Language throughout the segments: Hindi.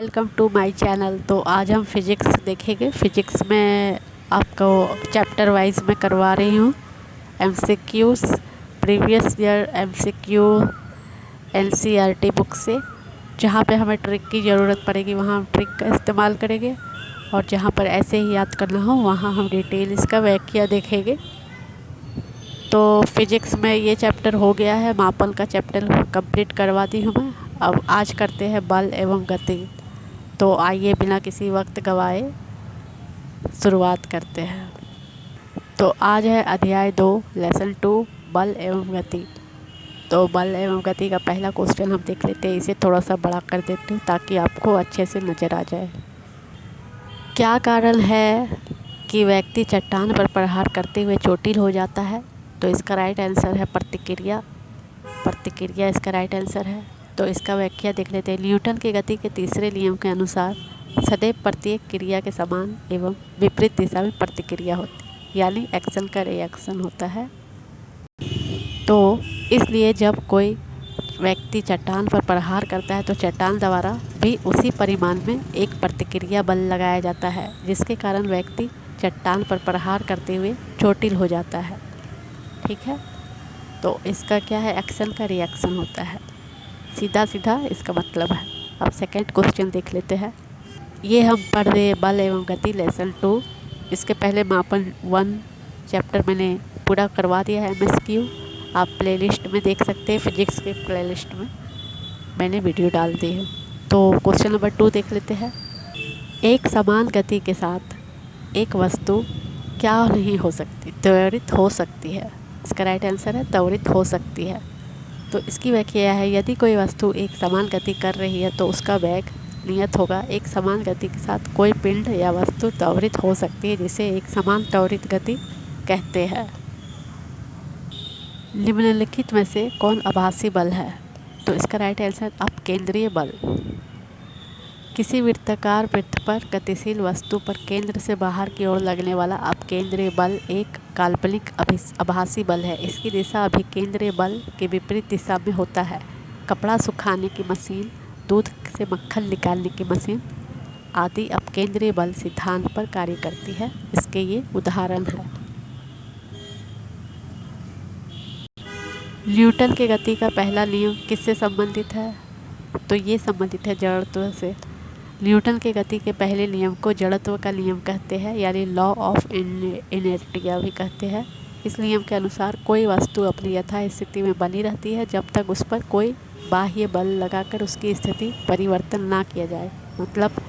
Welcome to my channel. तो आज हम फिज़िक्स देखेंगे। फिज़िक्स में आपको चैप्टर वाइज में करवा रही हूँ MCQs, previous year MCQ NCERT book से। जहाँ पे हमें ट्रिक की ज़रूरत पड़ेगी वहाँ हम ट्रिक का इस्तेमाल करेंगे, और जहाँ पर ऐसे ही याद करना हो वहाँ हम डिटेल इसका व्याख्या देखेंगे। तो फिज़िक्स में ये चैप्टर हो गया है, मापन का चैप्टर कंप्लीट करवा दी हूँ मैं। अब आज करते हैं बल एवं गति। तो आइए बिना किसी वक्त गवाए शुरुआत करते हैं। तो आज है अध्याय 2 लेसन 2 बल एवं गति। तो बल एवं गति का पहला क्वेश्चन हम देख लेते हैं। इसे थोड़ा सा बड़ा कर देते हैं ताकि आपको अच्छे से नज़र आ जाए। क्या कारण है कि व्यक्ति चट्टान पर प्रहार करते हुए चोटिल हो जाता है? तो इसका राइट आंसर है प्रतिक्रिया। प्रतिक्रिया इसका राइट आंसर है। तो इसका व्याख्या देख लेते हैं। न्यूटन की गति के तीसरे नियम के अनुसार सदैव प्रत्येक क्रिया के समान एवं विपरीत दिशा में प्रतिक्रिया होती है, यानी एक्शन का रिएक्शन होता है। तो इसलिए जब कोई व्यक्ति चट्टान पर प्रहार करता है तो चट्टान द्वारा भी उसी परिमाण में एक प्रतिक्रिया बल लगाया जाता है, जिसके कारण व्यक्ति चट्टान पर प्रहार करते हुए चोटिल हो जाता है। ठीक है, तो इसका क्या है? एक्शन का रिएक्शन होता है, सीधा सीधा इसका मतलब है। अब सेकंड क्वेश्चन देख लेते हैं। ये हम पढ़ रहे हैं बल एवं गति लेसन 2। इसके पहले मापन 1 चैप्टर मैंने पूरा करवा दिया है एमएसक्यू। आप प्लेलिस्ट में देख सकते हैं, फिजिक्स के प्लेलिस्ट में मैंने वीडियो डाल दी है। तो क्वेश्चन नंबर 2 देख लेते हैं। एक समान गति के साथ एक वस्तु क्या नहीं हो सकती? त्वरित हो सकती है। इसका राइट आंसर है त्वरित हो सकती है। तो इसकी व्याख्या है, यदि कोई वस्तु एक समान गति कर रही है तो उसका वेग नियत होगा। एक समान गति के साथ कोई पिंड या वस्तु त्वरित हो सकती है, जिसे एक समान त्वरित गति कहते हैं। निम्नलिखित में से कौन आभासी बल है? तो इसका राइट आंसर अपकेंद्रीय बल। किसी वृत्ताकार वृत्त पर गतिशील वस्तु पर केंद्र से बाहर की ओर लगने वाला अपकेंद्रीय बल एक काल्पनिक आभासी बल है। इसकी दिशा अभिकेंद्रीय बल के विपरीत दिशा में होता है। कपड़ा सुखाने की मशीन, दूध से मक्खन निकालने की मशीन आदि अपकेंद्रीय बल सिद्धांत पर कार्य करती है। इसके ये उदाहरण है। न्यूटन के गति का पहला नियम किससे संबंधित है? तो ये संबंधित है जड़त्व से। न्यूटन के गति के पहले नियम को जड़त्व का नियम कहते हैं, यानी लॉ ऑफ इनर्टिया भी कहते हैं। इस नियम के अनुसार कोई वस्तु अपनी यथा स्थिति में बनी रहती है जब तक उस पर कोई बाह्य बल लगाकर उसकी स्थिति परिवर्तन ना किया जाए। मतलब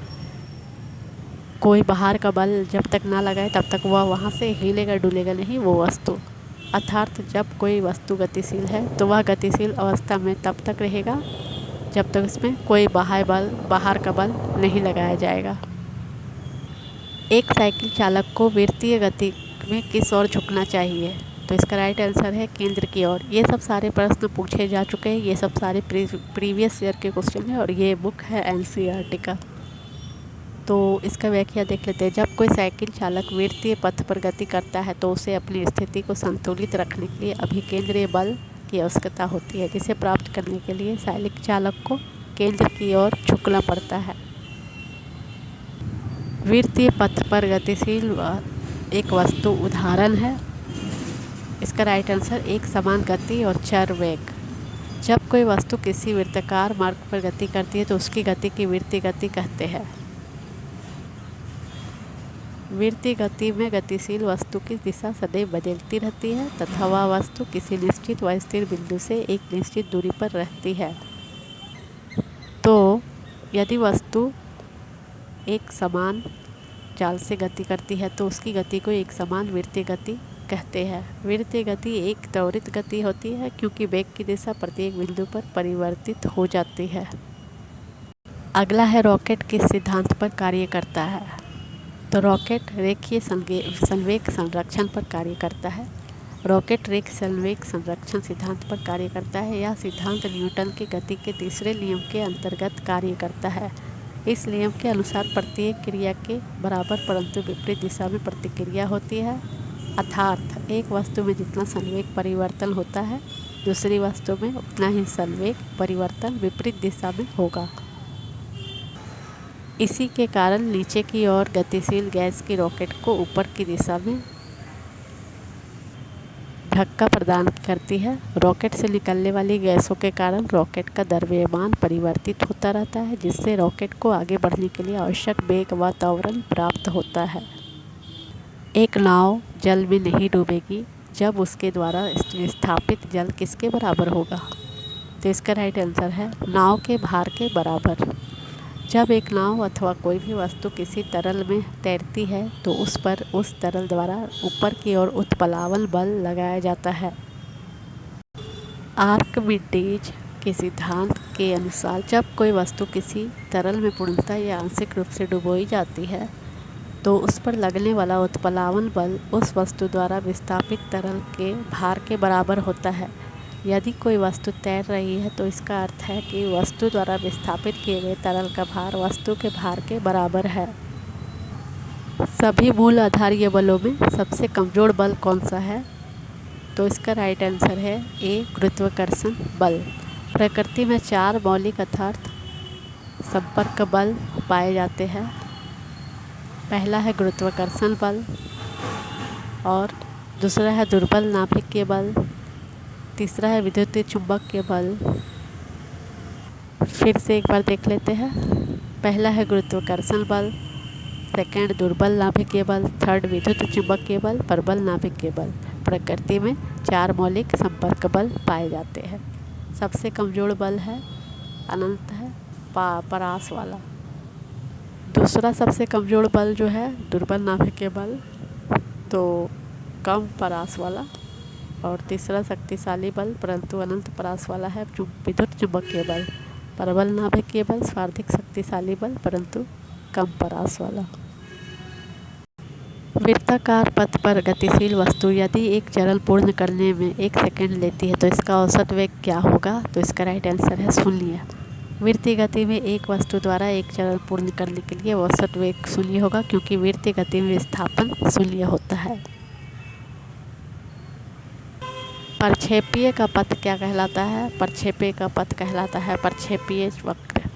कोई बाहर का बल जब तक ना लगाए तब तक वह वहाँ से हिलेगा डुलेगा नहीं वो वस्तु। अर्थात जब कोई वस्तु गतिशील है तो वह गतिशील अवस्था में तब तक रहेगा जब तक इसमें कोई बाहर का बल नहीं लगाया जाएगा। एक साइकिल चालक को वृत्तीय गति में किस ओर झुकना चाहिए? तो इसका राइट आंसर है केंद्र की ओर। ये सब सारे प्रश्न पूछे जा चुके हैं। ये सब सारे प्रीवियस ईयर के क्वेश्चन हैं और ये बुक है एनसीईआरटी का। तो इसका व्याख्या देख लेते हैं। जब कोई साइकिल चालक वृत्तीय पथ पर गति करता है तो उसे अपनी स्थिति को संतुलित रखने के लिए अभिकेंद्रीय बल की आवश्यकता होती है, जिसे प्राप्त करने के लिए साइकिल चालक को केंद्र की ओर झुकना पड़ता है। वृत्तीय पथ पर गतिशील एक वस्तु उदाहरण है। इसका राइट आंसर एक समान गति और चर वेग। जब कोई वस्तु किसी वृत्ताकार मार्ग पर गति करती है तो उसकी गति की वृत्तीय गति कहते हैं। वृत्तीय गति में गतिशील वस्तु की दिशा सदैव बदलती रहती है तथा वह वस्तु किसी निश्चित व स्थिर बिंदु से एक निश्चित दूरी पर रहती है। तो यदि वस्तु एक समान चाल से गति करती है तो उसकी गति को एक समान वृत्तीय गति कहते हैं। वृत्तीय गति एक त्वरित गति होती है क्योंकि वेग की दिशा प्रत्येक बिंदु पर परिवर्तित हो जाती है। अगला है रॉकेट किस सिद्धांत पर कार्य करता है? तो रॉकेट रेखीय संवेग संरक्षण पर कार्य करता है। रॉकेट रेखीय संवेग संरक्षण सिद्धांत पर कार्य करता है। यह सिद्धांत न्यूटन की गति के तीसरे नियम के अंतर्गत कार्य करता है। इस नियम के अनुसार प्रत्येक क्रिया के बराबर परंतु विपरीत दिशा में प्रतिक्रिया होती है। अर्थात एक वस्तु में जितना संवेग परिवर्तन होता है दूसरी वस्तु में उतना ही संवेग परिवर्तन विपरीत दिशा में होगा। इसी के कारण नीचे की ओर गतिशील गैस की रॉकेट को ऊपर की दिशा में धक्का प्रदान करती है। रॉकेट से निकलने वाली गैसों के कारण रॉकेट का द्रव्यमान परिवर्तित होता रहता है, जिससे रॉकेट को आगे बढ़ने के लिए आवश्यक वेग व त्वरण प्राप्त होता है। एक नाव जल में नहीं डूबेगी जब उसके द्वारा विस्थापित जल किसके बराबर होगा? तो इसका राइट आंसर है नाव के भार के बराबर। जब एक नाव अथवा कोई भी वस्तु किसी तरल में तैरती है तो उस पर उस तरल द्वारा ऊपर की ओर उत्प्लावन बल लगाया जाता है। आर्किमिडीज के सिद्धांत के अनुसार जब कोई वस्तु किसी तरल में पूर्णतः या आंशिक रूप से डुबोई जाती है तो उस पर लगने वाला उत्प्लावन बल उस वस्तु द्वारा विस्थापित तरल के भार के बराबर होता है। यदि कोई वस्तु तैर रही है तो इसका अर्थ है कि वस्तु द्वारा विस्थापित किए गए तरल का भार वस्तु के भार के बराबर है। सभी मूल आधारीय बलों में सबसे कमज़ोर बल कौन सा है? तो इसका राइट आंसर है ए, गुरुत्वाकर्षण बल। प्रकृति में 4 मौलिक अर्थात संपर्क बल पाए जाते हैं। पहला है गुरुत्वाकर्षण बल, और दूसरा है दुर्बल नाभिकीय बल, तीसरा है विद्युतीय चुंबकीय बल। फिर से एक बार देख लेते हैं। पहला है गुरुत्वाकर्षण बल, सेकंड दुर्बल नाभिकीय बल, थर्ड विद्युत चुंबकीय बल, प्रबल नाभिकीय बल। प्रकृति में 4 मौलिक संपर्क बल पाए जाते हैं। सबसे कमज़ोर बल है अनंत है परास वाला। दूसरा सबसे कमज़ोर बल जो है दुर्बल नाभिकीय बल, तो कम परास वाला। और तीसरा शक्तिशाली बल परंतु अनंत परास वाला है विद्युत चुंबकीय बल। प्रबल नाभिकीय बल सर्वाधिक शक्तिशाली बल परंतु कम परास वाला। वृत्ताकार पथ पर गतिशील वस्तु यदि एक चरण पूर्ण करने में 1 सेकंड लेती है तो इसका औसत वेग क्या होगा? तो इसका राइट आंसर है 0। वृत्तीय गति में एक वस्तु द्वारा एक चरण पूर्ण करने के लिए औसत वेग 0 होगा, क्योंकि वृत्तीय गति में विस्थापन 0 होता है। प्रक्षेपीय का पथ क्या कहलाता है? प्रक्षेपीय का पथ कहलाता है प्रक्षेपीय वक्र।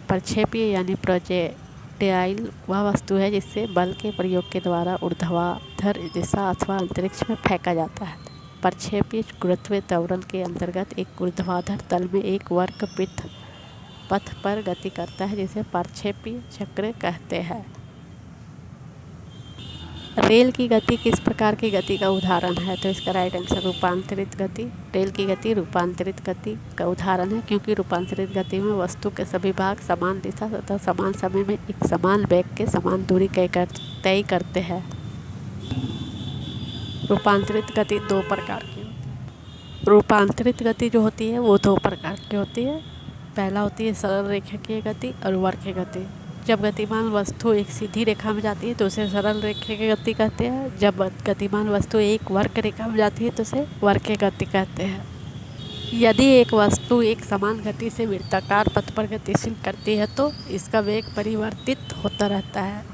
प्रक्षेपीय यानी प्रोजेक्टाइल वह वस्तु है जिससे बल के प्रयोग के द्वारा ऊर्ध्वाधर दिशा अथवा अंतरिक्ष में फेंका जाता है। प्रक्षेपीय गुरुत्वीय त्वरण के अंतर्गत एक ऊर्ध्वाधर तल में एक वक्र पथ पर गति करता है, जिसे प्रक्षेपीय चक्र कहते हैं। रेल की गति किस प्रकार की गति का उदाहरण है? तो इसका राइट आंसर रूपांतरित गति। रेल की गति रूपांतरित गति का उदाहरण है, क्योंकि रूपांतरित गति में वस्तु के सभी भाग समान दिशा तथा समान समय में एक समान वेग के समान दूरी तय करते हैं। रूपांतरित गति 2 प्रकार की होती है। रूपांतरित गति जो होती है वो 2 प्रकार की होती है। पहला होती है सरल रेखीय गति और वक्र गति। जब गतिमान वस्तु एक सीधी रेखा में जाती है तो उसे सरल रेखीय गति कहते हैं। जब गतिमान वस्तु एक वक्र रेखा में जाती है तो उसे वक्र गति कहते हैं। यदि एक वस्तु एक समान गति से वृत्ताकार पथ पर गतिशील करती है तो इसका वेग परिवर्तित होता रहता है।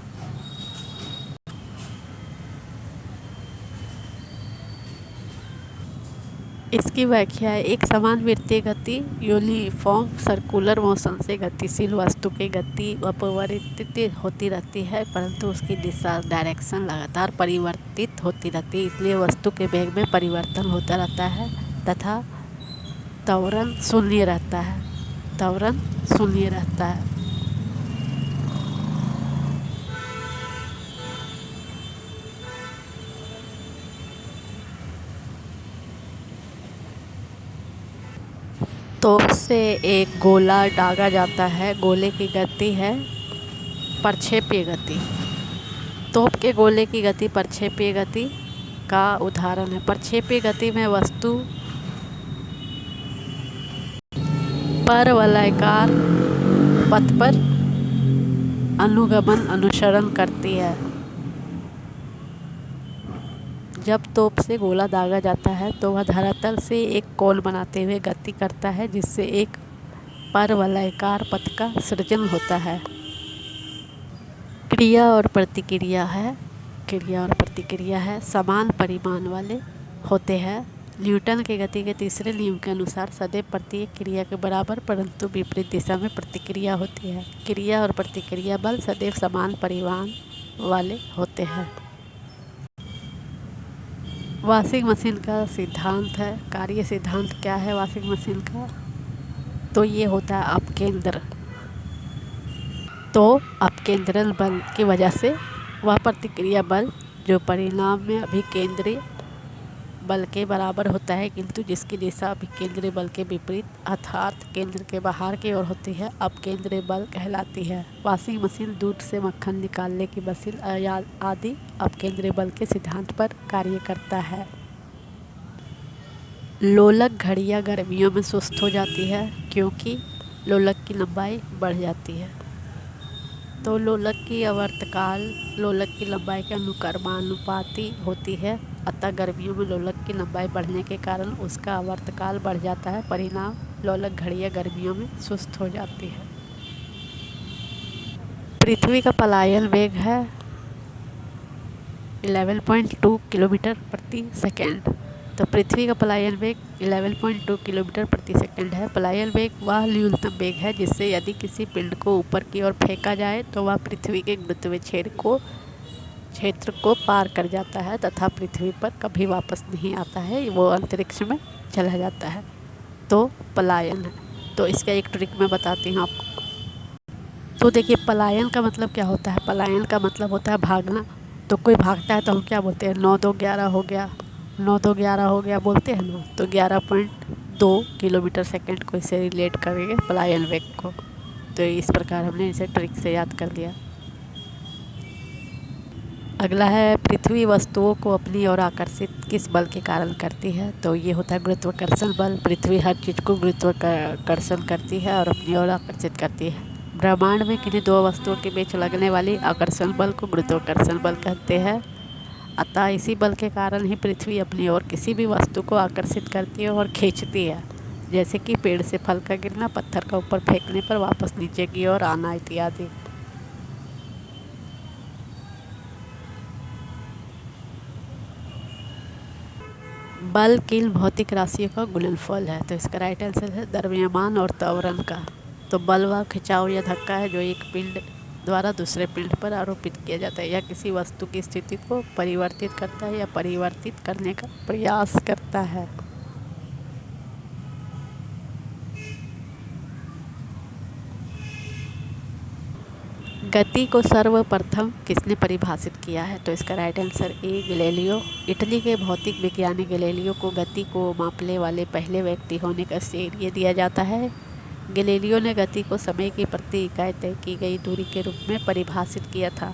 इसकी व्याख्या है एक समान वृत्तीय गति यूनिफॉर्म सर्कुलर मोशन से गतिशील वस्तु की गति अपरिवर्तित होती रहती है, परंतु उसकी दिशा डायरेक्शन लगातार परिवर्तित होती रहती है। इसलिए वस्तु के वेग में परिवर्तन होता रहता है तथा त्वरण शून्य रहता है। त्वरण शून्य रहता है। तोप से एक गोला दागा जाता है। गोले की गति है प्रक्षेपीय गति। तोप के गोले की गति प्रक्षेपीय गति का उदाहरण है। प्रक्षेपीय गति में वस्तु परवलयाकार पथ पर अनुसरण करती है। जब तोप से गोला दागा जाता है तो वह धरातल से एक कोण बनाते हुए गति करता है, जिससे एक परवलयाकार पथ का सृजन होता है। क्रिया और प्रतिक्रिया है। समान परिमाण वाले होते हैं। न्यूटन की गति के तीसरे नियम के अनुसार सदैव प्रत्येक क्रिया के बराबर परंतु विपरीत दिशा में प्रतिक्रिया होती है। क्रिया और प्रतिक्रिया बल सदैव समान परिमाण वाले होते हैं। वॉशिंग मशीन का सिद्धांत है। कार्य सिद्धांत क्या है वॉशिंग मशीन का? तो ये होता है अपकेंद्र। तो अपकेंद्रल बल की वजह से वह प्रतिक्रिया बल जो परिणाम में अभिकेंद्री बल के बराबर होता है, किंतु जिसकी दिशा अभिकेंद्री बल के विपरीत अर्थात केंद्र के बाहर की ओर होती है, अपकेंद्री बल कहलाती है। वॉशिंग मशीन, दूध से मक्खन निकालने की मशीन आदि अपकेंद्री बल के सिद्धांत पर कार्य करता है। लोलक घड़ियाँ गर्मियों में सुस्त हो जाती है क्योंकि लोलक की लंबाई बढ़ जाती है। तो लोलक की आवर्तकाल लोलक की लंबाई के अनुक्रमानुपाती होती है, अतः गर्मियों में लोलक की लंबाई बढ़ने के कारण उसका आवर्तकाल बढ़ जाता है। परिणाम लोलक घड़ियाँ गर्मियों में सुस्त हो जाती है। पृथ्वी का पलायन वेग है 11.2 किलोमीटर प्रति सेकेंड। तो पृथ्वी का पलायन वेग 11.2 किलोमीटर प्रति सेकंड है। पलायन वेग वह न्यूनतम वेग है जिससे यदि किसी पिंड को ऊपर की ओर फेंका जाए तो वह पृथ्वी के गुरुत्वीय क्षेत्र को पार कर जाता है तथा पृथ्वी पर कभी वापस नहीं आता है, वो अंतरिक्ष में चला जाता है। तो पलायन है। तो इसका एक ट्रिक मैं बताती हूँ आपको। तो देखिए, पलायन का मतलब क्या होता है? पलायन का मतलब होता है भागना। तो कोई भागता है तो हम क्या बोलते हैं? 9 2 11 हो गया, 9 2 11 हो गया बोलते हैं ना। तो 11.2 किलोमीटर सेकंड को इसे रिलेट करेंगे पलायन वेग को। तो इस प्रकार हमने इसे ट्रिक से याद कर लिया। अगला है, पृथ्वी वस्तुओं को अपनी ओर आकर्षित किस बल के कारण करती है? तो ये होता है गुरुत्वाकर्षण बल। पृथ्वी हर चीज़ को गुरुत्वाकर्षण करती है और अपनी ओर आकर्षित करती है। ब्रह्मांड में किन्हीं दो वस्तुओं के बीच लगने वाली आकर्षण बल को गुरुत्वाकर्षण बल कहते हैं। अतः इसी बल के कारण ही पृथ्वी अपनी ओर किसी भी वस्तु को आकर्षित करती है और खींचती है, जैसे कि पेड़ से फल का गिरना, पत्थर का ऊपर फेंकने पर वापस नीचे की ओर आना इत्यादि। बल किन भौतिक राशियों का गुणनफल है? तो इसका राइट आंसर है द्रव्यमान और त्वरण का। तो बल वह खिंचाव या धक्का है जो एक पिंड द्वारा दूसरे पिंड पर आरोपित किया जाता है या किसी वस्तु की स्थिति को परिवर्तित करता है या परिवर्तित करने का प्रयास करता है। गति को सर्वप्रथम किसने परिभाषित किया है? तो इसका right answer A Galileo. Italy के भौतिक विज्ञानी गैलीलियो को गति को मापने वाले पहले व्यक्ति होने का श्रेय दिया जाता है। गैलीलियो ने गति को समय की प्रति इकाई तय की गई दूरी के रूप में परिभाषित किया था।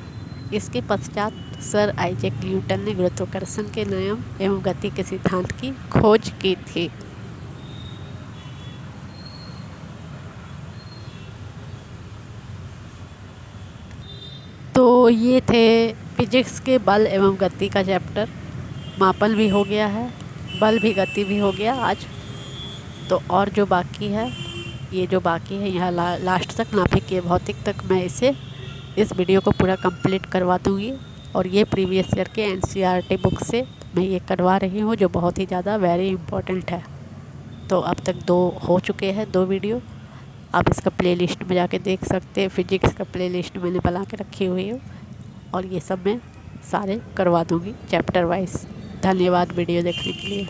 इसके पश्चात सर आइजैक न्यूटन ने गुरुत्वाकर्षण के नियम एवं गति के सिद्धांत की खोज की थी। तो ये थे फिजिक्स के बल एवं गति का चैप्टर। मापन भी हो गया है, बल भी गति भी हो गया आज। तो और जो बाकी है, ये जो बाकी है यहाँ लास्ट तक नाभिकीय भौतिक तक मैं इस वीडियो को पूरा कंप्लीट करवा दूँगी। और ये प्रीवियस ईयर के एनसीईआरटी बुक से मैं ये करवा रही हूँ, जो बहुत ही ज़्यादा वेरी इम्पोर्टेंट है। तो अब तक 2 हो चुके हैं, 2 वीडियो। आप इसका प्लेलिस्ट में जाके देख सकते हैं। फिजिक्स का प्लेलिस्ट मैंने बना के रखी हुई है और ये सब मैं सारे करवा दूँगी चैप्टर वाइज। धन्यवाद वीडियो देखने के लिए।